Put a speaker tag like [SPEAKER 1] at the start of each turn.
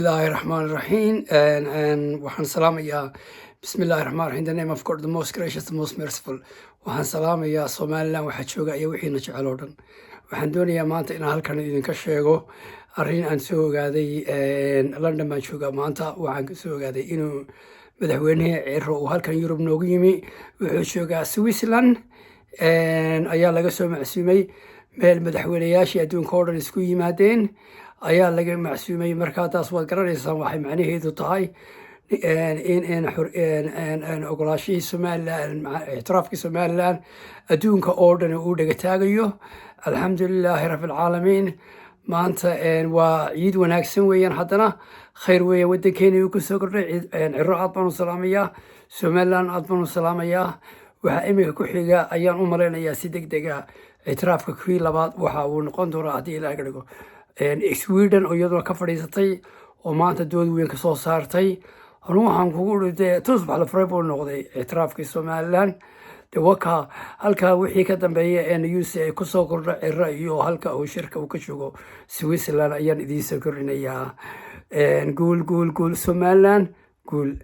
[SPEAKER 1] Bismillahirrahmanirrahim. And waxaan salaamayaa Bismillahirrahmanirrahim. In the name of God, the most gracious, the most merciful. Waxaan salaamayaa Somaliland waxa jooga iyo wixiina jecel oo dhan. Waxaan doonayaa maanta inaan halkan idinka sheego arrin aan soo ogaaday London baan joogaa maanta. Waxaan ka soo ogaaday inuu madaxweynaha Ciro uu halkan Yurub noogu yimi. Wuxuu joogaa Switzerland ayaa laga soo macsuumay meel madaxweynayaashii adduunka oo dhan isku yimaadeen ayaa laga macsuumay. Markaa taas waad garanaysaan waxay macnaheedu tahay in ogolaashihii Somaliland ictiraafkii Somaliland adduunka oo dhan uu dhaga taagayo. Alxamdulilaahi rabbil caalamiin. maanta waa ciid wanaagsan weeyaan, haddana khayr weeye waddankeena uu ku soo kordhay. Ciro aad baan u salaamayaa, Somaliland aad baan u salaamayaa. waxaa iminka ku xiga ayaan u malaynayaa si degdega ictiraafka kii labaad waxa uu noqon doonaa haddii ilaaha ka dhigo Sweden oo iyaduna ka fadhiisatay oo maanta dood weyn ka soo saartay. anu waxaan kugu dhintay tusbax la furay buu noqday ictiraafkii Somaliland. de waka halka wixii ka dambeeya news ay ku soo kordha Ciro iyo halka uu shirka uu ka joogo Switzerland ayaan idiin soo kordhinayaa. guul Somaliland guul.